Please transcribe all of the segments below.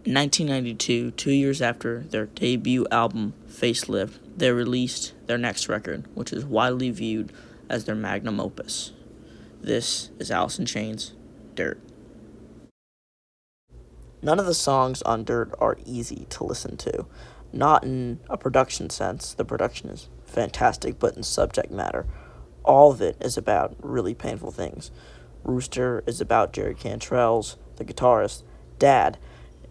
In 1992, 2 years after their debut album, Facelift, they released their next record, which is widely viewed as their magnum opus. This is Alice in Chains' Dirt. None of the songs on Dirt are easy to listen to. Not in a production sense, the production is fantastic, but in subject matter, all of it is about really painful things. Rooster is about Jerry Cantrell's, the guitarist, dad,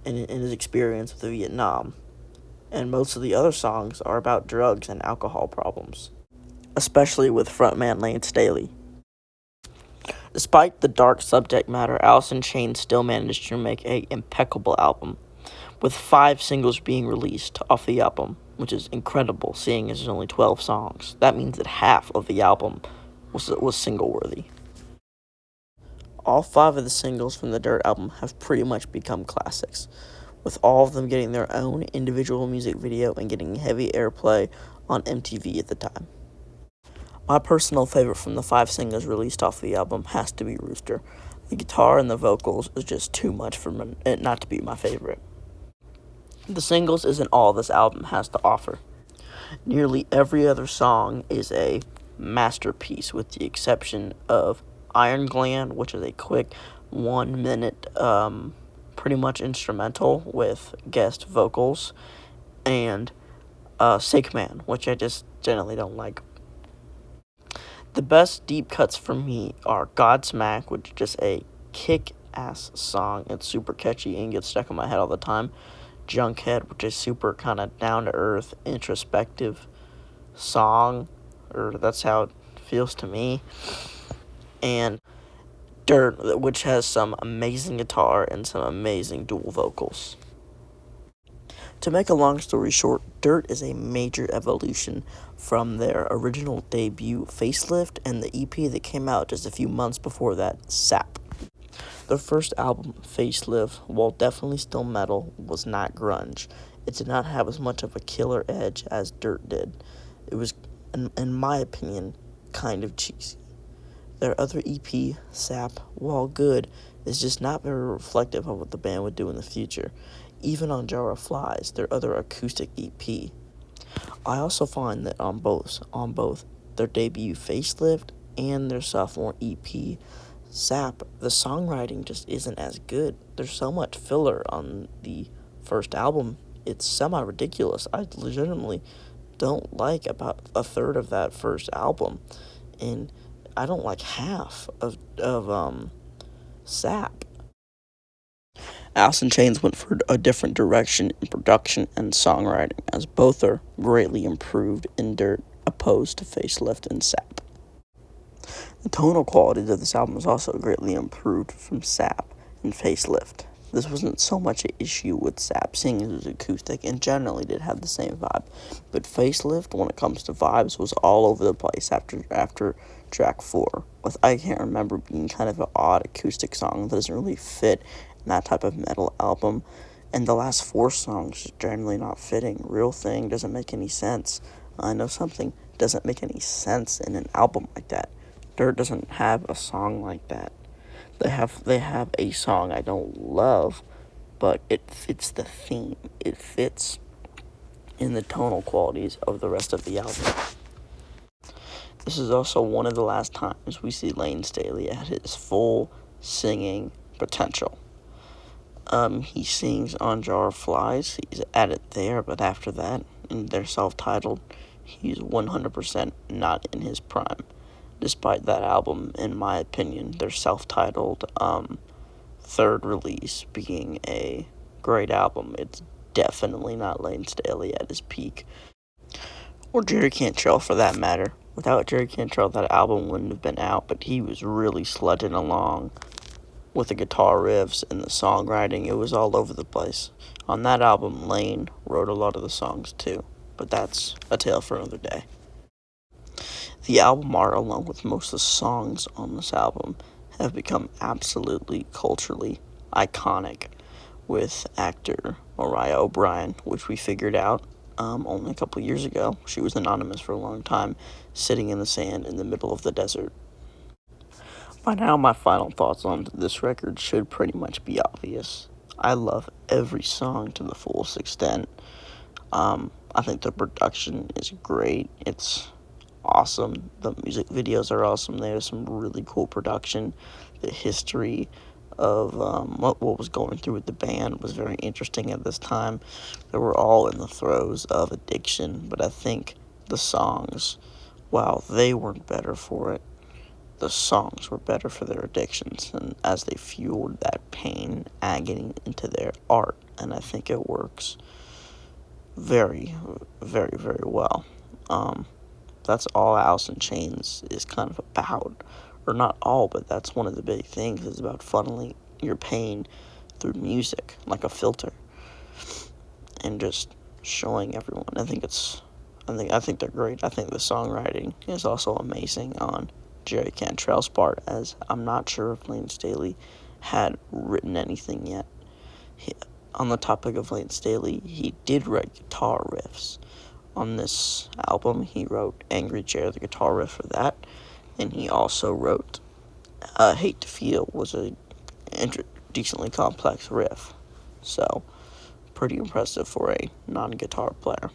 and his experience with Vietnam. And most of the other songs are about drugs and alcohol problems, especially with frontman Lane Staley. Despite the dark subject matter, Alice in Chains still managed to make an impeccable album, with 5 singles being released off the album, which is incredible, seeing as there's only 12 songs. That means that half of the album was single-worthy. All 5 of the singles from the Dirt album have pretty much become classics, with all of them getting their own individual music video and getting heavy airplay on MTV at the time. My personal favorite from the 5 singles released off the album has to be Rooster. The guitar and the vocals is just too much for it not to be my favorite. The singles isn't all this album has to offer. Nearly every other song is a masterpiece, with the exception of Iron Gland, which is a quick 1 minute, pretty much instrumental with guest vocals, and Sick Man, which I just generally don't like. The best deep cuts for me are Godsmack, which is just a kick-ass song. It's super catchy and gets stuck in my head all the time. Junkhead, which is super kind of down-to-earth, introspective song, or that's how it feels to me. And Dirt, which has some amazing guitar and some amazing dual vocals. To make a long story short, Dirt is a major evolution from their original debut, Facelift, and the EP that came out just a few months before that, Sap. Their first album, Facelift, while definitely still metal, was not grunge. It did not have as much of a killer edge as Dirt did. It was, in my opinion, kind of cheesy. Their other EP, Sap, while good, is just not very reflective of what the band would do in the future, even on Jar of Flies, their other acoustic EP. I also find that on both their debut Facelift and their sophomore EP, Sap, the songwriting just isn't as good. There's so much filler on the first album, it's semi-ridiculous. I legitimately don't like about a third of that first album, and I don't like half of Sap. Alice in Chains went for a different direction in production and songwriting, as both are greatly improved in Dirt, opposed to Facelift and Sap. The tonal quality of this album is also greatly improved from Sap and Facelift. This wasn't so much an issue with Sap, seeing it was acoustic and generally did have the same vibe. But Facelift, when it comes to vibes, was all over the place after track 4, with I Can't Remember being kind of an odd acoustic song that doesn't really fit in that type of metal album. And the last 4 songs are generally not fitting. Real Thing doesn't make any sense. I Know Something doesn't make any sense in an album like that. Dirt doesn't have a song like that. They have a song I don't love, but it fits the theme. It fits in the tonal qualities of the rest of the album. This is also one of the last times we see Lane Staley at his full singing potential. He sings on Jar of Flies. He's at it there, but after that, in their self-titled, he's 100% not in his prime. Despite that album, in my opinion, their self-titled third release being a great album, it's definitely not Lane Staley at his peak. Or Jerry Cantrell, for that matter. Without Jerry Cantrell, that album wouldn't have been out, but he was really sludging along with the guitar riffs and the songwriting. It was all over the place. On that album, Lane wrote a lot of the songs too, but that's a tale for another day. The album art, along with most of the songs on this album, have become absolutely culturally iconic, with actor Mariah O'Brien, which we figured out only a couple years ago. She was anonymous for a long time, sitting in the sand in the middle of the desert. By now, my final thoughts on this record should pretty much be obvious. I love every song to the fullest extent. I think the production is great. It's awesome. The music videos are awesome. There's some really cool production. The history of what was going through with the band was very interesting at this time. They were all in the throes of addiction, but I think the songs, while they weren't better for it, the songs were better for their addictions, and as they fueled that pain, agony into their art, and I think it works very, very, very well. That's all Alice in Chains is kind of about, or not all, but that's one of the big things. Is about funneling your pain through music, like a filter, and just showing everyone. I think they're great. I think the songwriting is also amazing on Jerry Cantrell's part, as I'm not sure if Lane Staley had written anything yet. On the topic of Lane Staley, he did write guitar riffs. On this album, he wrote Angry Chair, the guitar riff for that, and he also wrote Hate to Feel was a decently complex riff. So, pretty impressive for a non-guitar player.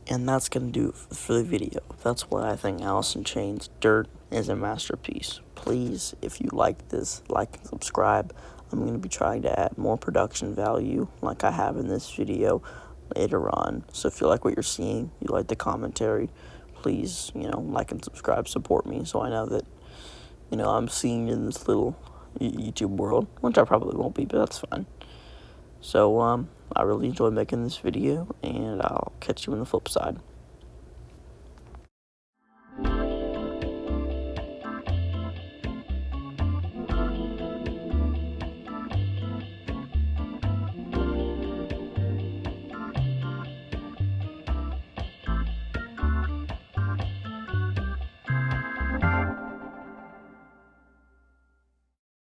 And that's going to do it for the video. That's why I think Alice in Chains Dirt is a masterpiece. Please, if you like this, like and subscribe. I'm going to be trying to add more production value like I have in this video later on. So if you like what you're seeing, you like the commentary, please, like and subscribe, support me so I know that, I'm seen in this little YouTube world, which I probably won't be, but that's fine. So, I really enjoyed making this video, and I'll catch you on the flip side.